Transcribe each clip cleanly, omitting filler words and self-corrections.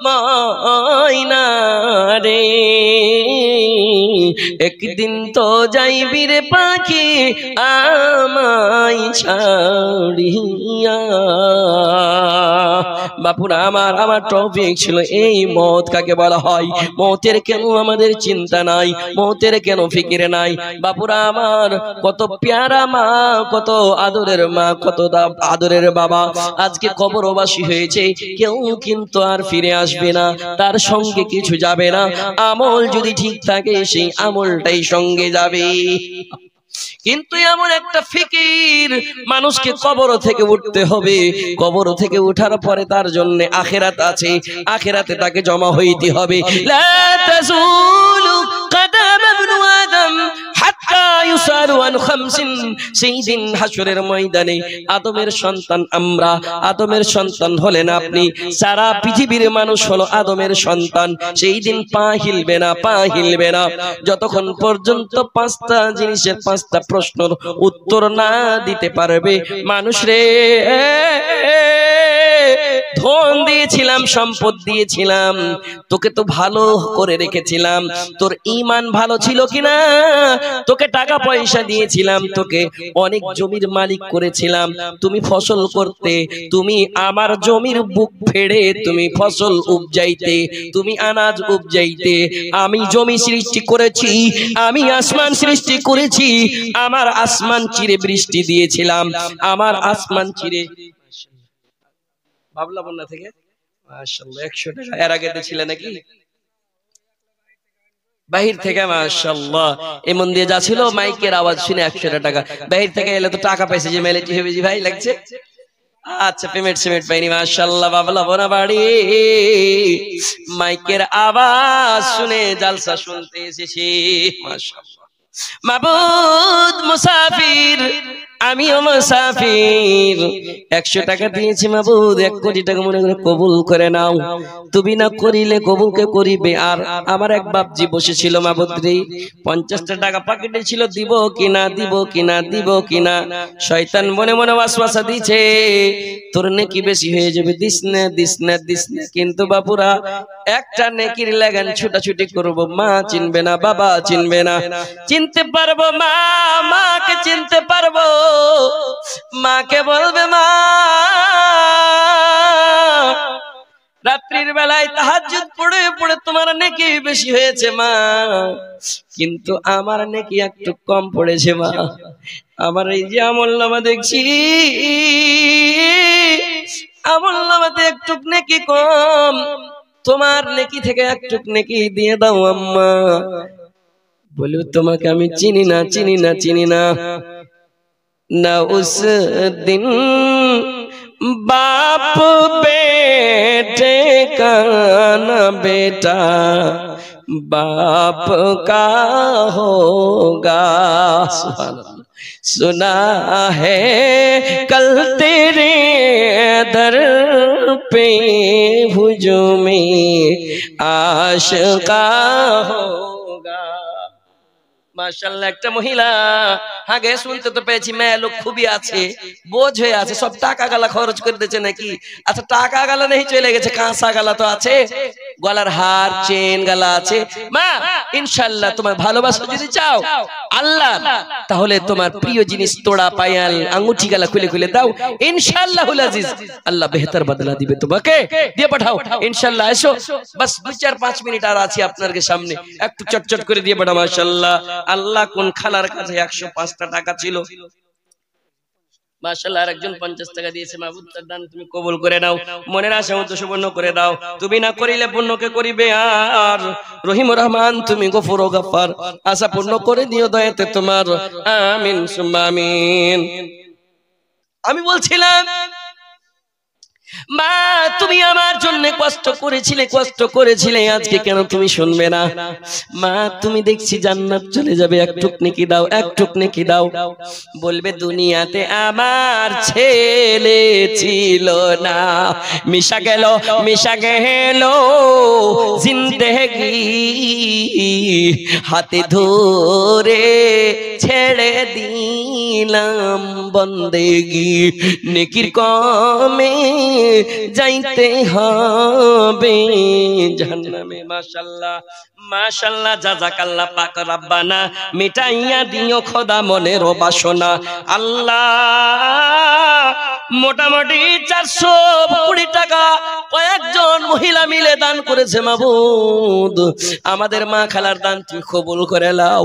ময়না রে, একদিন তো যাইবি রে পাখি আমায় ছাড়িয়া। বাপুরা আমার টপিক ছিল এই মত কাকে বলা হয়, মতের কেন আমাদের চিন্তা নাই, মতের কেন ফিকিরে নাই। বাপুরা আমার কত প্যারা মা, কত আদরের মা, কত আদরের বাবা আজকে কবরবাসী হয়েছে, কেউ কিন্তু আর ফিরে আসবে না, তার সঙ্গে কিছু যাবে না। আমল যদি ঠিক থাকে সেই আমলটাই সঙ্গে যাবে। কিন্তু এমন একটা ফিকির, মানুষকে কবর থেকে উঠতে হবে, কবর থেকে উঠার পরে তার জন্য আখিরাত আছে, আখিরাতে তাকে জমা হইতে হবে। লা তাযুলু কদম ইবনে আদম হাত্তা ইউসালু আন খামসিন। সেই দিন হাসরের ময়দানে আদমের সন্তান আমরা, আদমের সন্তান হলেন আপনি, সারা পৃথিবীর মানুষ হলো আদমের সন্তান। সেই দিন পা হিলবে না, পা হিলবে না যতক্ষণ পর্যন্ত পাঁচটা জিনিসের পাঁচটা প্রশ্নের উত্তর না দিতে পারবে। মানুষ রে, ধন দিয়েছিলাম, সম্পদ দিয়েছিলাম, তোকে তো ভালো করে রেখেছিলাম, তোর ঈমান ভালো ছিল কিনা, তোকে টাকা পয়সা দিয়েছিলাম, তোকে অনেক জমির মালিক করেছিলাম, তুমি ফসল করতে, তুমি আমার জমির বুক ফেড়ে তুমি ফসল উপজাইতে, তুমি আনাজ উপজাইতে। আমি জমি সৃষ্টি করেছি, আমি আসমান সৃষ্টি করেছি, আমার আসমান চিরে বৃষ্টি দিয়েছিলাম, আমার আসমান চিরে। বাবলা বন্যা থেকে মাশাআল্লাহ 100 টাকা এর আগে দিয়েছিলেন নাকি? বাহির থেকে মাশাআল্লাহ এমন দিয়ে যাচ্ছিল, মাইকের আওয়াজ শুনে 100 টাকা বাহির থেকে এলে তো টাকা পাইছে যে মেলেটি হবে জি ভাই লাগছে। আচ্ছা পেমেন্ট সিমেন্ট পাইনি মাশাআল্লাহ। বাবলা বোনা বাড়ি মাইকের আওয়াজ শুনে জালসা শুনতে এসেছি মাশাআল্লাহ। মাবুদ মুসাফির, আমিও মুসাফির, 100 টাকা দিয়েছি মাবুদ, 1 কোটি টাকা মনে করে কবুল করে নাও, তুমি না করিলে কবুলকে করিবে। আর আমার এক বাপজি বসেছিল মাবুদ রে, 50টা টাকা পকেটে ছিল, দিব কিনা, দিব কিনা, দিব কিনা। শয়তান মনে মনে ওয়াসওয়াসা দিছে, তোর নেকি বেশি হয়ে যাবে, দিস না দিস না দিস না। কিন্তু বাপুরা একটা নেকির লাগান ছুটাছুটি করব, মা চিনবে না, বাবা চিনবে না, চিনতে পারবো মা, মাকে চিনতে পারবো, মাকে বলবে মা রাত্রির বেলায় তাহাজ্জুদ পড়ে পড়ে তোমার নেকি বেশি হয়েছে মা, কিন্তু আমার নেকি একটু কম পড়েছে মা। আমার এই যে আমলনামা দেখছি, আমলনামাতে একটু নেকি কম, তোমার নেকি থেকে একটু নেকি দিয়ে দাও আম্মা। বলি তোমাকে আমি চিনি না, চিনি না, চিনি না। ना उस दिन बाप बेटे का न बेटा बाप का होगा। सुना है कल तेरे दर पे हुजूमे आशिका होगा। মাশাআল্লাহ একটা মহিলা, আগে শুনতে তো পেয়েছি মেয়ে লোক খুবই আছে, বোঝ হয়ে আছে, সব টাকা গালা খরচ করে দিয়েছে নাকি। আচ্ছা টাকা গালা নেই চলে গেছে, কাঁসা গালা তো আছে, গলার হার চেন গালা আছে। মা ইনশাআল্লাহ তোমার ভালোবাসা যদি চাও আল্লাহ, তাহলে তোমার প্রিয় জিনিস তোড়া পায়াল আঙ্গুঠি গালা খুলে খুলে দাও, ইনশাআল্লাহুল আজিজ আল্লাহ বেহতর বদলা দিবে তোমাকে, দিয়ে পাঠাও ইনশাআল্লাহ। এসো বাস 2-4-5 মিনিট আর আছি আপনার সামনে, একটু চটচট করে দিয়ে পাঠাও মাশাআল্লাহ। আল্লাহ কোন খালার কাছে 105টা টাকা ছিল মাশাআল্লাহ, আর একজন 50 টাকা দিয়েছে, মাহবুব তার দান তুমি কবুল করে নাও, মনের আশা মতো সুবর্ণ করে দাও, তুমি না করিলে পূর্ণকে করিবে। আর রহিম রহমান তুমি গফুর ও গফফার, আশা পূর্ণ করে দিও দয়াতে তোমার, আমিন সুম্মা আমিন। আমি বলছিলাম মা তুমি আমার জন্য কষ্ট করেছিলে, কষ্ট করেছিলে, আজকে কেন তুমি শুনবে না? মা তুমি দেখছি জান্নাত চলে যাবে, একটুক নেকি দাও, একটুক নেকি দাও। বলবে দুনিয়াতে আমার ছেলে ছিল না, মিশা গেল, মিশা গেল জিন্দেগি, হাতে ধরে ছেড়ে দি করিলাম বন্দেগি, নেকির কমে যাইতে হবে জাহান্নামে। মাশাআল্লাহ মাশাআল্লাহ, জাযাকাল্লাহ পাক রব্বানা, মিটাইয়া দিও খোদা মনের বাসনা। আল্লাহ মোটামুটি 420 টাকা কয়েকজন মহিলা মিলে দান করেছে। মাবুদ, আমাদের মা খালার দান তুমি কবুল করে নাও।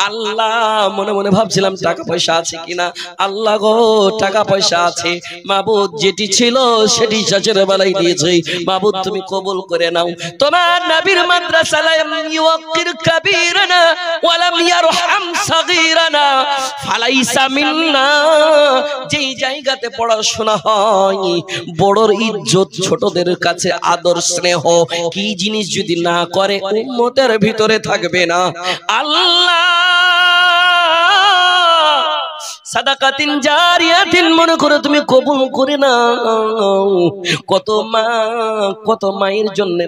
আল্লাহ মনে মনে ভাবছিলাম টাকা পয়সা আছে কিনা। আল্লাহ গো, টাকা পয়সা আছে। মাবুদ, যেটি ছিল সেটি শেষের বেলায় দিয়েছে। মাবুদ, তুমি কবুল করে নাও। তোমার নবীর মাদ্রাসা লাম ইউকির কাবীরানা ওয়া লাম ইয়ারহাম সাগীরানা ফালাইসা মিন্না। যেই জায়গাতে পড়াশোনা হয়, বড়র ইজ্জত, ছোটদের কাছে আদর স্নেহ, কি জিনিস যদি না করে উম্মতের ভিতরে থাকবে না। আল্লাহ সাদাকাতিন জারিয়াতিন মনে করে তুমি কবুল করে নাও। কত মা, কত মায়ের জন্য